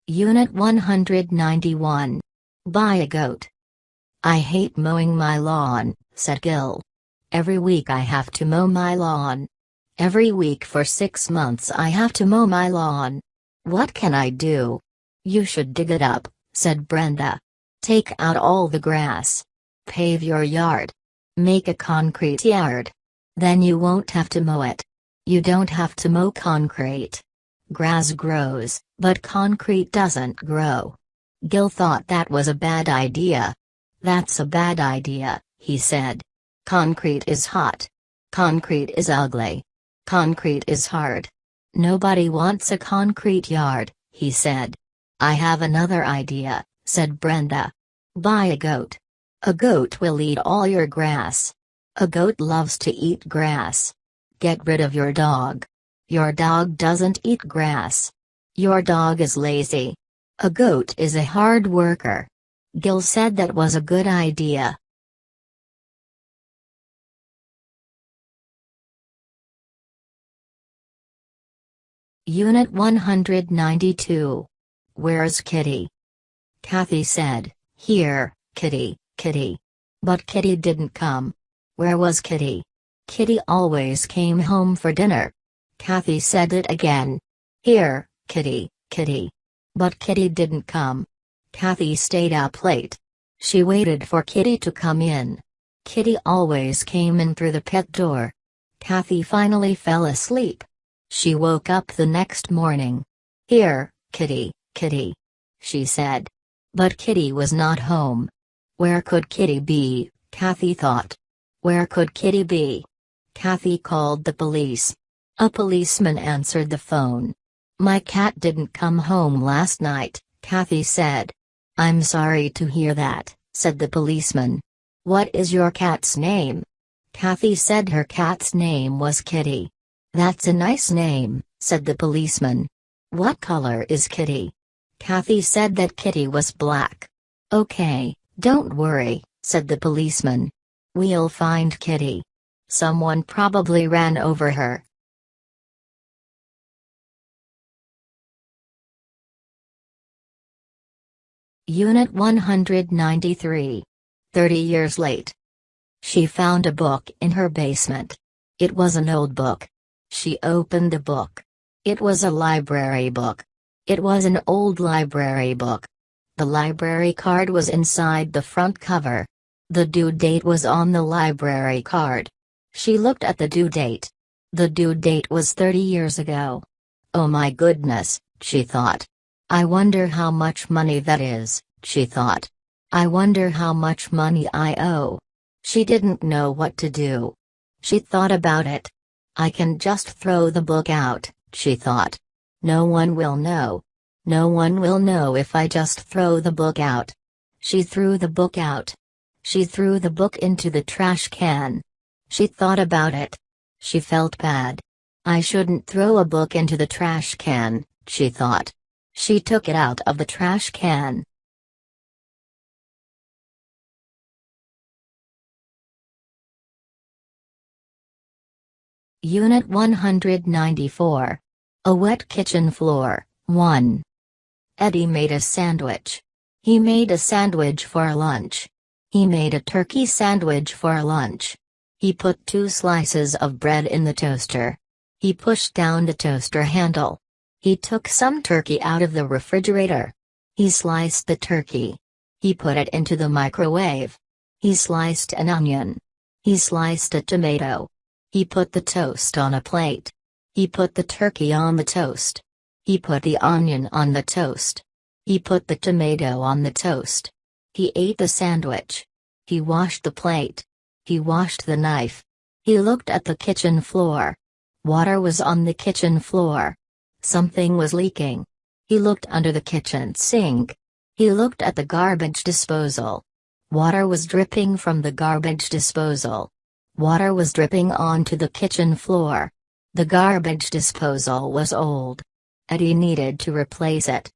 Unit 191. Buy a goat. "I hate mowing my lawn," said Gil. "Every week I have to mow my lawn. Every week for 6 months I have to mow my lawn. What can I do?" "You should dig it up," said Brenda. "Take out all the grass. Pave your yard. Make a concrete yard. Then you won't have to mow it. You don't have to mow concrete. Grass grows, but concrete doesn't grow. Gil thought that was a bad idea. "That's a bad idea," he said. "Concrete is hot. Concrete is ugly. Concrete is hard. Nobody wants a concrete yard," he said. "I have another idea," said Brenda. "Buy a goat. A goat will eat all your grass. A goat loves to eat grass. Get rid of your dog. Your dog doesn't eat grass. Your dog is lazy. A goat is a hard worker." Gil said that was a good idea. Unit 192. Where's Kitty? Kathy said, "Here, Kitty, Kitty." But Kitty didn't come. Where was Kitty? Kitty always came home for dinner. Kathy said it again. "Here, Kitty, Kitty." But Kitty didn't come. Kathy stayed up late. She waited for Kitty to come in. Kitty always came in through the pit door. Kathy finally fell asleep. She woke up the next morning. "Here, Kitty, Kitty," she said. But Kitty was not home. Where could Kitty be? Kathy thought. Where could Kitty be? Kathy called the police. A policeman answered the phone. "My cat didn't come home last night," Kathy said. "I'm sorry to hear that," said the policeman. "What is your cat's name?" Kathy said her cat's name was Kitty. "That's a nice name," said the policeman. "What color is Kitty?" Kathy said that Kitty was black. "Okay, don't worry," said the policeman. "We'll find Kitty. Someone probably ran over her." Unit 193. 30 years late. She found a book in her basement. It was an old book. She opened the book. It was a library book. It was an old library book. The library card was inside the front cover. The due date was on the library card. She looked at the due date. The due date was 30 years ago. "Oh my goodness," she thought. "I wonder how much money that is," she thought. "I wonder how much money I owe." She didn't know what to do. She thought about it. "I can just throw the book out," she thought. "No one will know. No one will know if I just throw the book out." She threw the book out. She threw the book into the trash can. She thought about it. She felt bad. "I shouldn't throw a book into the trash can," she thought. She took it out of the trash can. Unit 194. A wet kitchen floor, 1. Eddie made a sandwich. He made a sandwich for lunch. He made a turkey sandwich for lunch. He put 2 slices of bread in the toaster. He pushed down the toaster handle. He took some turkey out of the refrigerator. He sliced the turkey. He put it into the microwave. He sliced an onion. He sliced a tomato. He put the toast on a plate. He put the turkey on the toast. He put the onion on the toast. He put the tomato on the toast. He ate the sandwich. He washed the plate. He washed the knife. He looked at the kitchen floor. Water was on the kitchen floor. Something was leaking. He looked under the kitchen sink. He looked at the garbage disposal. Water was dripping from the garbage disposal. Water was dripping onto the kitchen floor. The garbage disposal was old. Eddie needed to replace it.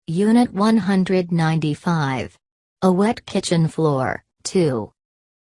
Unit 195. A wet kitchen floor, 2.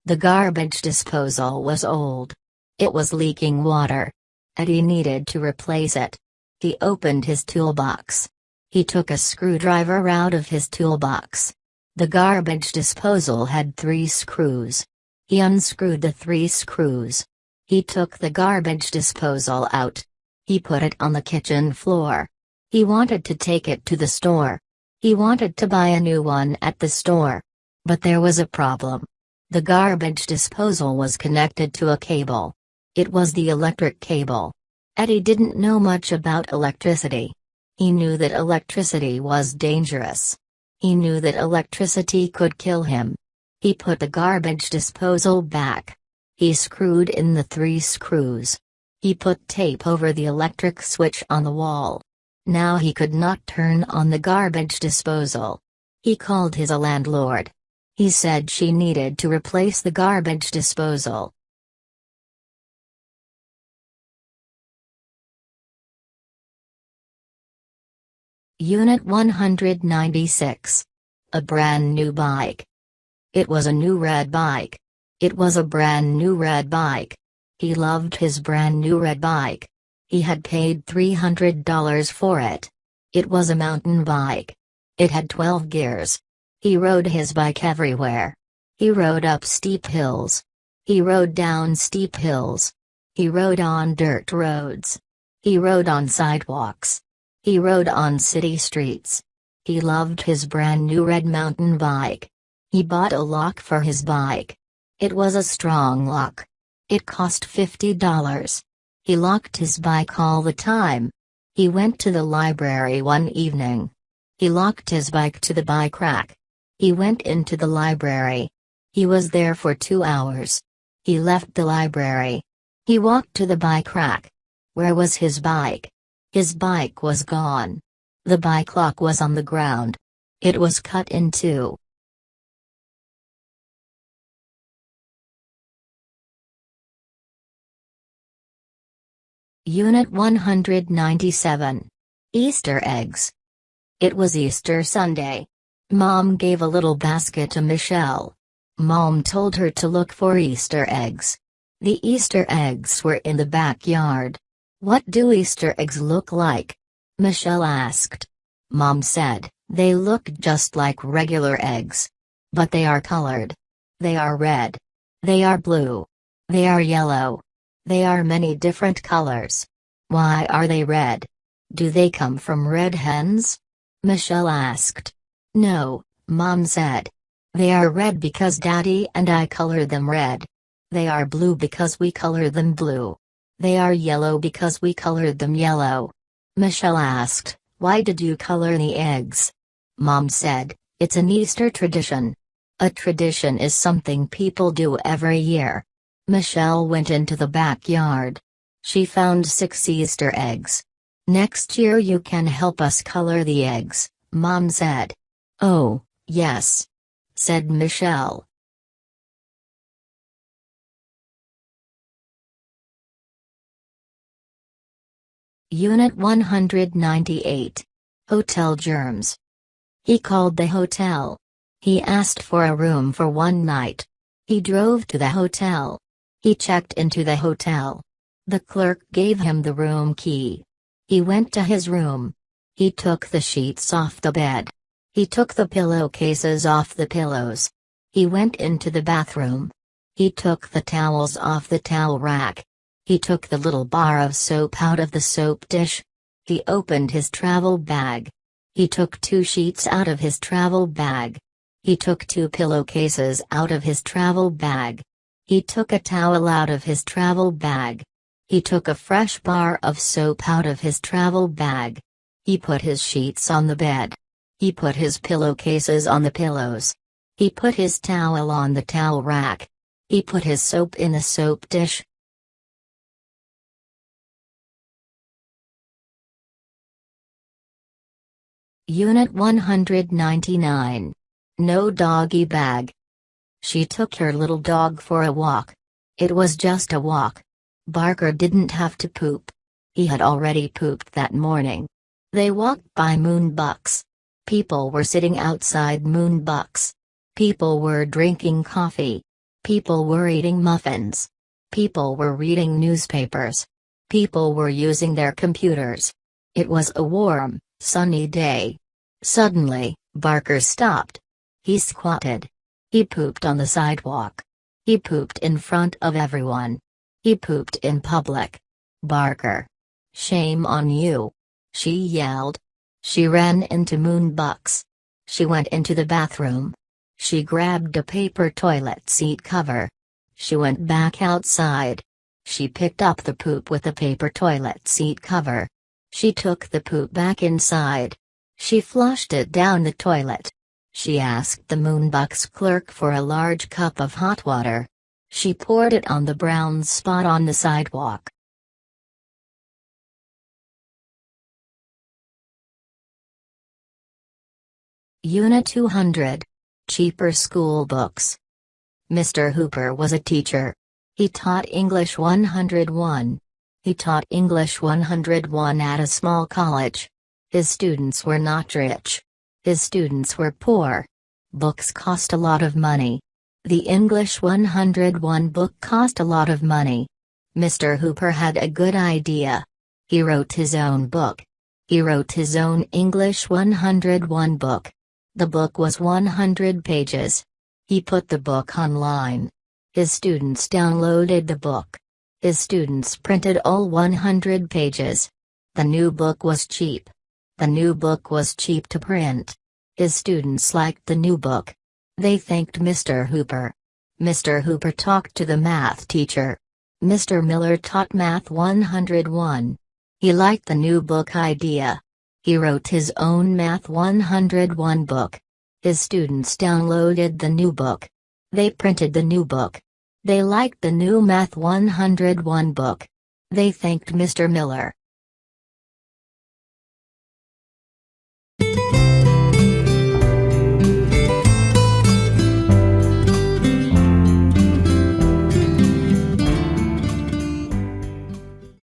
The garbage disposal was old. It was leaking water. Eddie needed to replace it. He opened his toolbox. He took a screwdriver out of his toolbox. The garbage disposal had 3 screws. He unscrewed the 3 screws. He took the garbage disposal out. He put it on the kitchen floor. He wanted to take it to the store. He wanted to buy a new one at the store. But there was a problem. The garbage disposal was connected to a cable. It was the electric cable. Eddie didn't know much about electricity. He knew that electricity was dangerous. He knew that electricity could kill him. He put the garbage disposal back. He screwed in the 3 screws. He put tape over the electric switch on the wall. Now he could not turn on the garbage disposal. He called his landlord. He said she needed to replace the garbage disposal. Unit 196. A brand new bike. It was a new red bike. It was a brand new red bike. He loved his brand new red bike. He had paid $300 for it. It was a mountain bike. It had 12 gears. He rode his bike everywhere. He rode up steep hills. He rode down steep hills. He rode on dirt roads. He rode on sidewalks. He rode on city streets. He loved his brand new red mountain bike. He bought a lock for his bike. It was a strong lock. It cost $50. He locked his bike all the time. He went to the library one evening. He locked his bike to the bike rack. He went into the library. He was there for 2 hours. He left the library. He walked to the bike rack. Where was his bike? His bike was gone. The bike lock was on the ground. It was cut in 2. Unit 197. Easter eggs. It was Easter Sunday. Mom gave a little basket to Michelle. Mom told her to look for Easter eggs. The Easter eggs were in the backyard. What do Easter eggs look like? Michelle asked. Mom said, they look just like regular eggs. But they are colored. They are red. They are blue. They are yellow. They are many different colors. Why are they red? Do they come from red hens? Michelle asked. No, Mom said. They are red because Daddy and I color them red. They are blue because we color them blue. They are yellow because we colored them yellow. Michelle asked, why did you color the eggs? Mom said, it's an Easter tradition. A tradition is something people do every year. Michelle went into the backyard. She found 6 Easter eggs. Next year you can help us color the eggs, Mom said. Oh, yes, said Michelle. Unit 198. Hotel germs. He called the hotel. He asked for a room for one night. He drove to the hotel. He checked into the hotel. The clerk gave him the room key. He went to his room. He took the sheets off the bed. He took the pillowcases off the pillows. He went into the bathroom. He took the towels off the towel rack. He took the little bar of soap out of the soap dish. He opened his travel bag. He took 2 sheets out of his travel bag. He took 2 pillowcases out of his travel bag. He took a towel out of his travel bag. He took a fresh bar of soap out of his travel bag. He put his sheets on the bed. He put his pillowcases on the pillows. He put his towel on the towel rack. He put his soap in the soap dish. Unit 199. No doggy bag. She took her little dog for a walk. It was just a walk. Barker didn't have to poop. He had already pooped that morning. They walked by Moonbucks. People were sitting outside Moonbucks. People were drinking coffee. People were eating muffins. People were reading newspapers. People were using their computers. It was a warm, sunny day. Suddenly, Barker stopped. He squatted. He pooped on the sidewalk. He pooped in front of everyone. He pooped in public. Barker. Shame on you. She yelled. She ran into Moonbucks. She went into the bathroom. She grabbed a paper toilet seat cover. She went back outside. She picked up the poop with a paper toilet seat cover. She took the poop back inside. She flushed it down the toilet. She asked the Moonbuck's clerk for a large cup of hot water. She poured it on the brown spot on the sidewalk. Unit 200. Cheaper School Books. Mr. Hooper was a teacher. He taught English 101. He taught English 101 at a small college. His students were not rich. His students were poor. Books cost a lot of money. The English 101 book cost a lot of money. Mr. Hooper had a good idea. He wrote his own book. He wrote his own English 101 book. The book was 100 pages. He put the book online. His students downloaded the book. His students printed all 100 pages. The new book was cheap. The new book was cheap to print. His students liked the new book. They thanked Mr. Hooper. Mr. Hooper talked to the math teacher. Mr. Miller taught Math 101. He liked the new book idea. He wrote his own Math 101 book. His students downloaded the new book. They printed the new book. They liked the new Math 101 book. They thanked Mr. Miller.